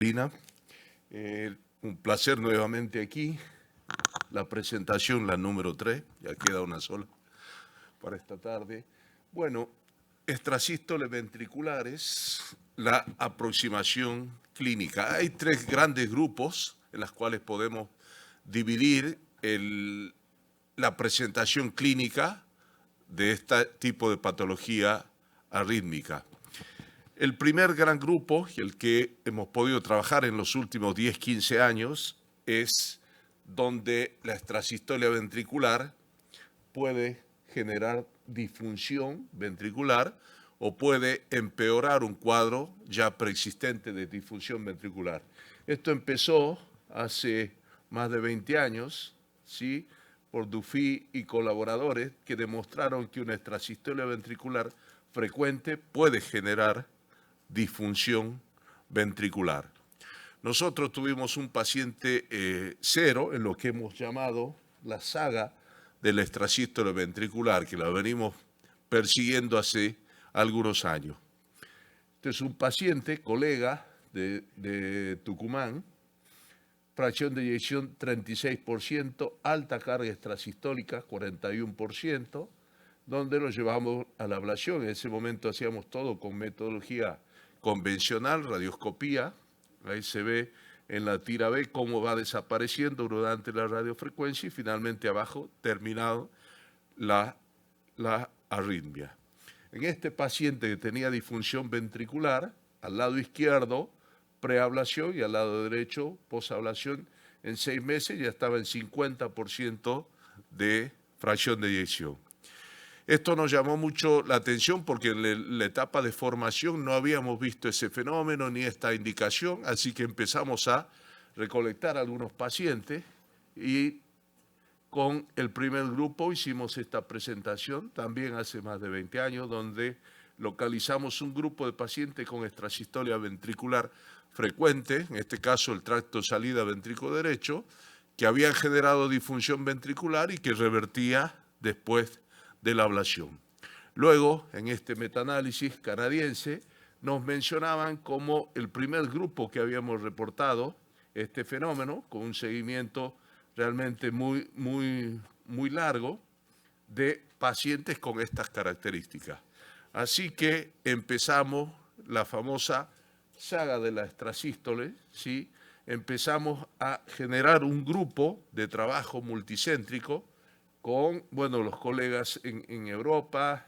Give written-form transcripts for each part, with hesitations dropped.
Lina. Un placer nuevamente aquí. La presentación, la número 3, ya queda una sola para esta tarde. Bueno, extrasístoles ventriculares, la aproximación clínica. Hay tres grandes grupos en los cuales podemos dividir la presentación clínica de este tipo de patología arrítmica. El primer gran grupo, y el que hemos podido trabajar en los últimos 10, 15 años, es donde la extrasistolia ventricular puede generar disfunción ventricular o puede empeorar un cuadro ya preexistente de disfunción ventricular. Esto empezó hace más de 20 años, ¿sí?, por Dufy y colaboradores que demostraron que una extrasistolia ventricular frecuente puede generar disfunción ventricular. Nosotros tuvimos un paciente cero en lo que hemos llamado la saga del extrasístole ventricular, que la venimos persiguiendo hace algunos años. Este es un paciente, colega de Tucumán, fracción de eyección 36%, alta carga extrasistólica 41%, donde lo llevamos a la ablación. En ese momento hacíamos todo con metodología convencional, radioscopía. Ahí se ve en la tira B cómo va desapareciendo durante la radiofrecuencia y finalmente abajo terminado la arritmia. En este paciente que tenía disfunción ventricular, al lado izquierdo preablación y al lado derecho posablación, en 6 meses ya estaba en 50% de fracción de eyección. Esto nos llamó mucho la atención porque en la etapa de formación no habíamos visto ese fenómeno ni esta indicación, así que empezamos a recolectar algunos pacientes y con el primer grupo hicimos esta presentación también hace más de 20 años, donde localizamos un grupo de pacientes con extrasistolia ventricular frecuente, en este caso el tracto de salida ventrículo derecho, que habían generado disfunción ventricular y que revertía después de la ablación. Luego, en este metaanálisis canadiense, nos mencionaban como el primer grupo que habíamos reportado este fenómeno, con un seguimiento realmente muy largo de pacientes con estas características. Así que empezamos la famosa saga de la extrasístole, ¿sí? Empezamos a generar un grupo de trabajo multicéntrico con, bueno, los colegas en Europa,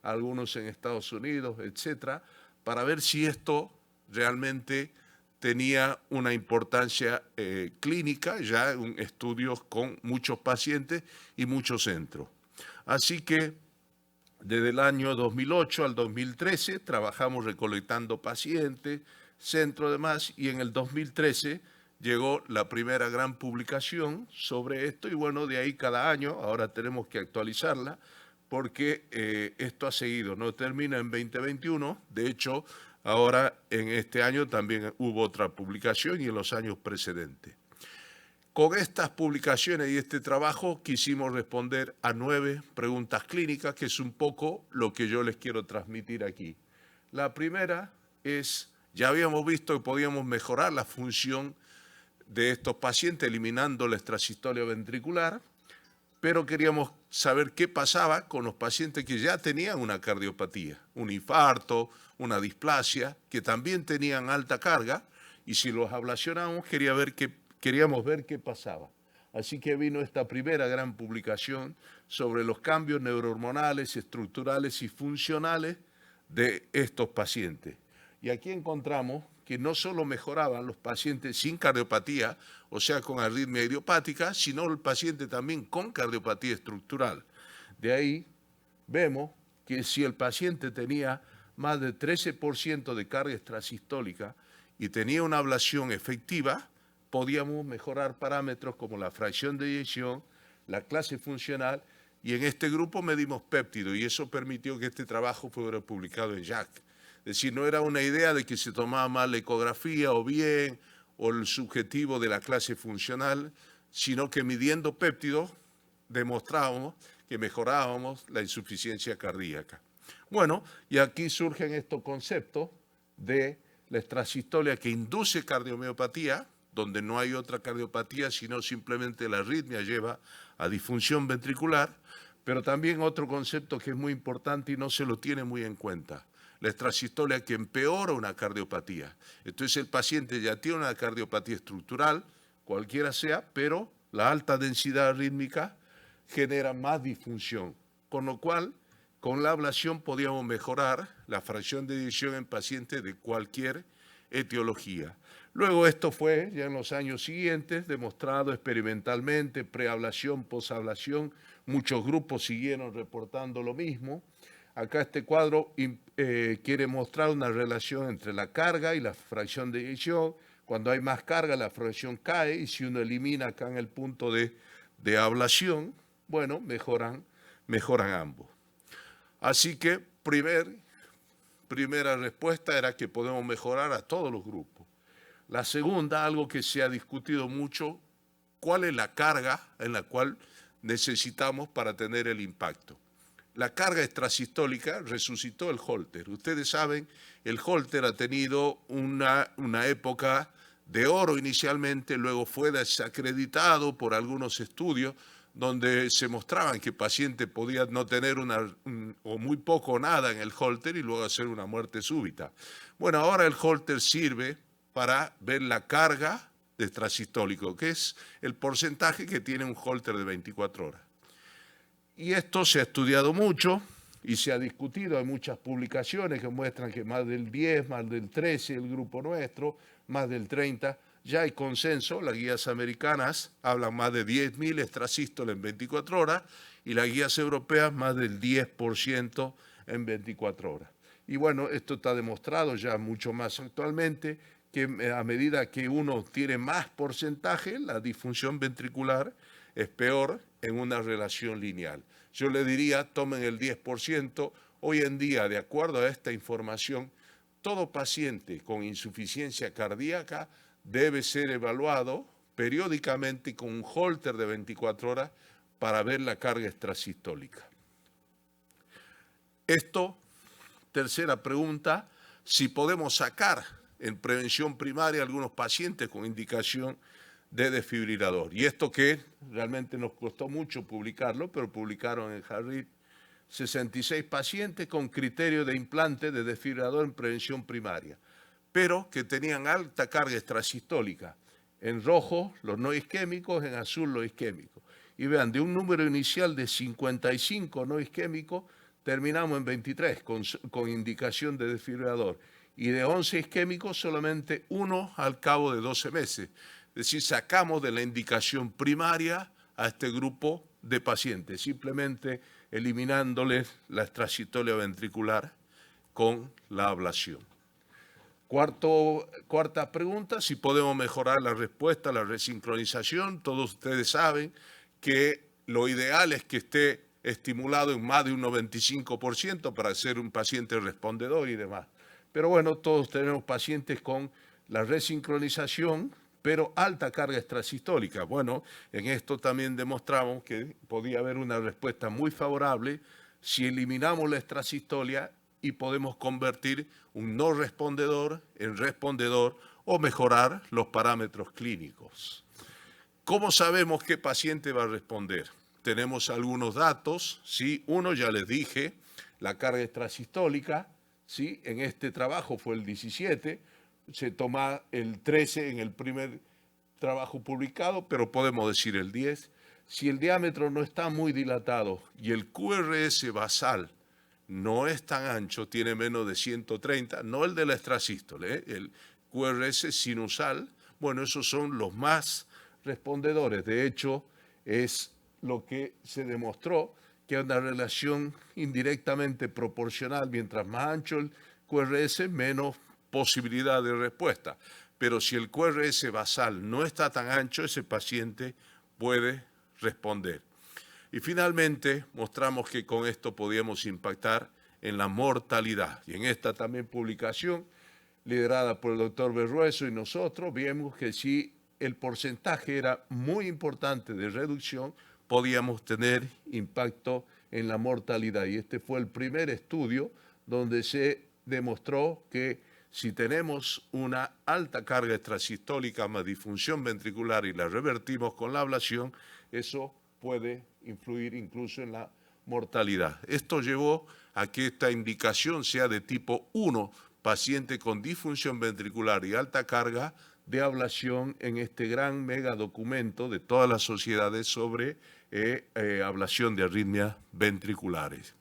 algunos en Estados Unidos, etcétera, para ver si esto realmente tenía una importancia clínica, ya en estudios con muchos pacientes y muchos centros. Así que desde el año 2008 al 2013 trabajamos recolectando pacientes, centro demás, y en el 2013 llegó la primera gran publicación sobre esto y bueno, de ahí cada año, ahora tenemos que actualizarla porque esto ha seguido, no termina en 2021, de hecho, ahora en este año también hubo otra publicación y en los años precedentes. Con estas publicaciones y este trabajo quisimos responder a 9 preguntas clínicas, que es un poco lo que yo les quiero transmitir aquí. La primera es, ya habíamos visto que podíamos mejorar la función de estos pacientes eliminando la extrasistolia ventricular, pero queríamos saber qué pasaba con los pacientes que ya tenían una cardiopatía, un infarto, una displasia, que también tenían alta carga, y si los ablacionamos queríamos ver qué pasaba. Así que vino esta primera gran publicación sobre los cambios neurohormonales, estructurales y funcionales de estos pacientes. Y aquí encontramos que no solo mejoraban los pacientes sin cardiopatía, o sea, con arritmia idiopática, sino el paciente también con cardiopatía estructural. De ahí vemos que si el paciente tenía más de 13% de carga extrasistólica y tenía una ablación efectiva, podíamos mejorar parámetros como la fracción de eyección, la clase funcional, y en este grupo medimos péptido, y eso permitió que este trabajo fuera publicado en JACC. Es decir, no era una idea de que se tomaba mal la ecografía o bien, o el subjetivo de la clase funcional, sino que midiendo péptidos demostrábamos que mejorábamos la insuficiencia cardíaca. Bueno, y aquí surgen estos conceptos de la extrasistolia que induce cardiomiopatía, donde no hay otra cardiopatía, sino simplemente la arritmia lleva a disfunción ventricular, pero también otro concepto que es muy importante y no se lo tiene muy en cuenta, la extrasistolia que empeora una cardiopatía. Entonces el paciente ya tiene una cardiopatía estructural, cualquiera sea, pero la alta densidad arrítmica genera más disfunción, con lo cual con la ablación podíamos mejorar la fracción de eyección en pacientes de cualquier etiología. Luego esto fue, ya en los años siguientes, demostrado experimentalmente, preablación, posablación, muchos grupos siguieron reportando lo mismo. Acá este cuadro quiere mostrar una relación entre la carga y la fracción de eyección. Cuando hay más carga, la fracción cae, y si uno elimina acá en el punto de ablación, bueno, mejoran ambos. Así que primera respuesta era que podemos mejorar a todos los grupos. La segunda, algo que se ha discutido mucho, ¿cuál es la carga en la cual necesitamos para tener el impacto? La carga extrasistólica resucitó el Holter. Ustedes saben, el Holter ha tenido una época de oro inicialmente, luego fue desacreditado por algunos estudios donde se mostraban que el paciente podía no tener o muy poco o nada en el Holter y luego hacer una muerte súbita. Bueno, ahora el Holter sirve para ver la carga de extrasistólico, que es el porcentaje que tiene un Holter de 24 horas. Y esto se ha estudiado mucho y se ha discutido. Hay muchas publicaciones que muestran que más del 10, más del 13, el grupo nuestro, más del 30, ya hay consenso. Las guías americanas hablan más de 10.000 extrasístoles en 24 horas y las guías europeas más del 10% en 24 horas. Y bueno, esto está demostrado ya mucho más actualmente, que a medida que uno tiene más porcentaje, la disfunción ventricular es peor en una relación lineal. Yo le diría, tomen el 10%. Hoy en día, de acuerdo a esta información, todo paciente con insuficiencia cardíaca debe ser evaluado periódicamente con un Holter de 24 horas para ver la carga extrasistólica. Esto, tercera pregunta, si podemos sacar en prevención primaria algunos pacientes con indicación de desfibrilador. Y esto que realmente nos costó mucho publicarlo, pero publicaron en Harvard 66 pacientes con criterio de implante de desfibrilador en prevención primaria, pero que tenían alta carga extrasistólica. En rojo los no isquémicos, en azul los isquémicos. Y vean, de un número inicial de 55 no isquémicos, terminamos en 23 con indicación de desfibrilador. Y de 11 isquémicos, solamente uno al cabo de 12 meses. Es decir, sacamos de la indicación primaria a este grupo de pacientes, simplemente eliminándoles la extrasistolia ventricular con la ablación. Cuarta pregunta, si podemos mejorar la respuesta a la resincronización. Todos ustedes saben que lo ideal es que esté estimulado en más de un 95% para ser un paciente respondedor y demás. Pero bueno, todos tenemos pacientes con la resincronización, pero alta carga extrasistólica. Bueno, en esto también demostramos que podía haber una respuesta muy favorable si eliminamos la extrasistolia y podemos convertir un no respondedor en respondedor o mejorar los parámetros clínicos. ¿Cómo sabemos qué paciente va a responder? Tenemos algunos datos, ¿sí? Uno, ya les dije, la carga extrasistólica, ¿sí? En este trabajo fue el 17, se toma el 13 en el primer trabajo publicado, pero podemos decir el 10. Si el diámetro no está muy dilatado y el QRS basal no es tan ancho, tiene menos de 130, no el de la extrasístole, el QRS sinusal, bueno, esos son los más respondedores. De hecho, es lo que se demostró, que hay una relación indirectamente proporcional. Mientras más ancho el QRS, menos posibilidad de respuesta. Pero si el QRS basal no está tan ancho, ese paciente puede responder. Y finalmente mostramos que con esto podíamos impactar en la mortalidad. Y en esta también publicación, liderada por el doctor Berrueso y nosotros, vimos que si el porcentaje era muy importante de reducción, podíamos tener impacto en la mortalidad. Y este fue el primer estudio donde se demostró que si tenemos una alta carga extrasistólica más disfunción ventricular y la revertimos con la ablación, eso puede influir incluso en la mortalidad. Esto llevó a que esta indicación sea de tipo 1, paciente con disfunción ventricular y alta carga de ablación en este gran mega documento de todas las sociedades sobre ablación de arritmias ventriculares.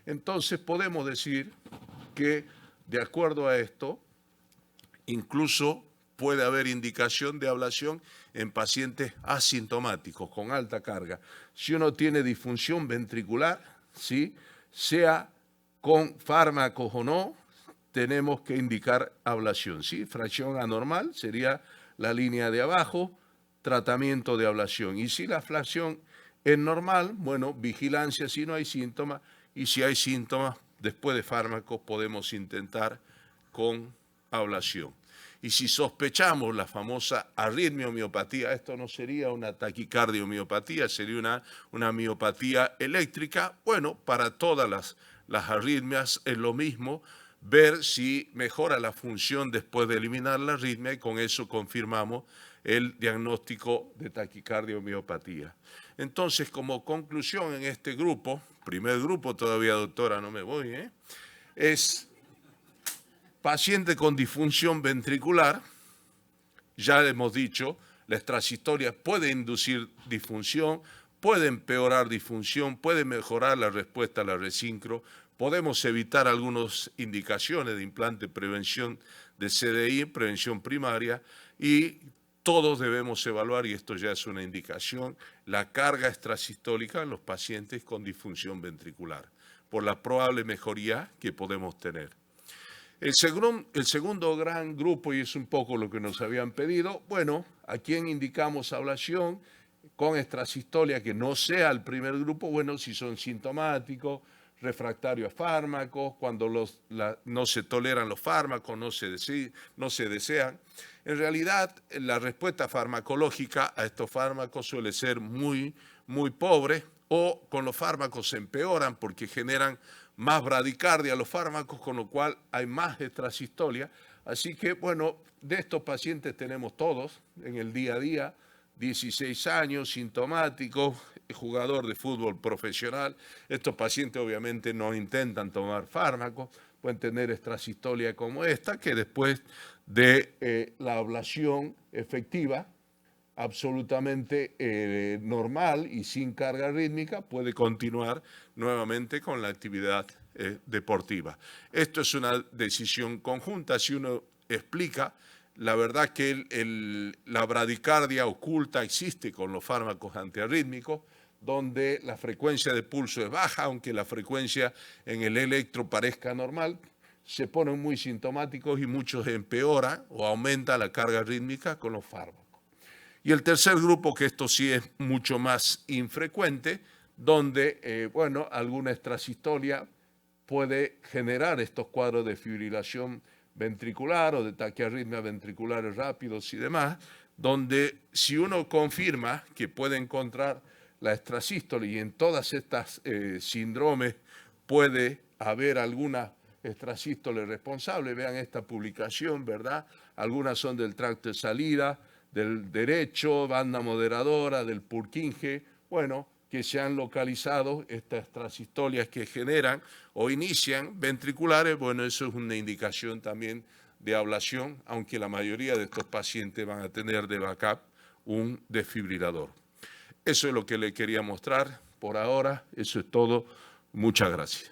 Entonces podemos decir que de acuerdo a esto, incluso puede haber indicación de ablación en pacientes asintomáticos con alta carga. Si uno tiene disfunción ventricular, ¿sí?, sea con fármacos o no, tenemos que indicar ablación, ¿sí? Fracción anormal sería la línea de abajo, tratamiento de ablación. Y si la fracción es normal, bueno, vigilancia si no hay síntomas, y si hay síntomas, después de fármacos podemos intentar con ablación. Y si sospechamos la famosa arritmiomiopatía, esto no sería una taquicardiomiopatía, sería una miopatía eléctrica. Bueno, para todas las arritmias es lo mismo, ver si mejora la función después de eliminar la arritmia y con eso confirmamos el diagnóstico de taquicardiomiopatía. Entonces, como conclusión en este grupo, primer grupo todavía, doctora, no me voy, es paciente con disfunción ventricular, ya hemos dicho, la extrasistolia puede inducir disfunción, puede empeorar disfunción, puede mejorar la respuesta a la resincro, podemos evitar algunas indicaciones de implante, prevención de CDI, prevención primaria, y todos debemos evaluar, y esto ya es una indicación, la carga extrasistólica en los pacientes con disfunción ventricular, por la probable mejoría que podemos tener. El segundo gran grupo, y es un poco lo que nos habían pedido, bueno, ¿a quién indicamos ablación con extrasistolia que no sea el primer grupo? Bueno, si son sintomáticos, refractarios a fármacos, cuando no se toleran los fármacos, no se desean. En realidad, la respuesta farmacológica a estos fármacos suele ser muy, muy pobre, o con los fármacos se empeoran porque generan más bradicardia los fármacos, con lo cual hay más extrasistolia. Así que, bueno, de estos pacientes tenemos todos en el día a día, 16 años, sintomáticos, jugador de fútbol profesional. Estos pacientes obviamente no intentan tomar fármacos, pueden tener extrasistolia como esta, que después de la ablación efectiva, absolutamente normal y sin carga rítmica, puede continuar nuevamente con la actividad deportiva. Esto es una decisión conjunta. Si uno explica, la verdad que la bradicardia oculta existe con los fármacos antiarrítmicos, donde la frecuencia de pulso es baja, aunque la frecuencia en el electro parezca normal, se ponen muy sintomáticos y muchos empeoran o aumenta la carga rítmica con los fármacos. Y el tercer grupo, que esto sí es mucho más infrecuente, donde, bueno, alguna extrasistolia puede generar estos cuadros de fibrilación ventricular o de taquiarritmias ventriculares rápidos y demás, donde si uno confirma que puede encontrar la extrasístole y en todas estas síndromes puede haber alguna extrasístole responsable, vean esta publicación, ¿verdad? Algunas son del tracto de salida, del derecho, banda moderadora, del Purkinje, bueno, que se han localizado estas extrasistolias que generan o inician ventriculares, bueno, eso es una indicación también de ablación, aunque la mayoría de estos pacientes van a tener de backup un desfibrilador. Eso es lo que le quería mostrar por ahora, eso es todo. Muchas gracias.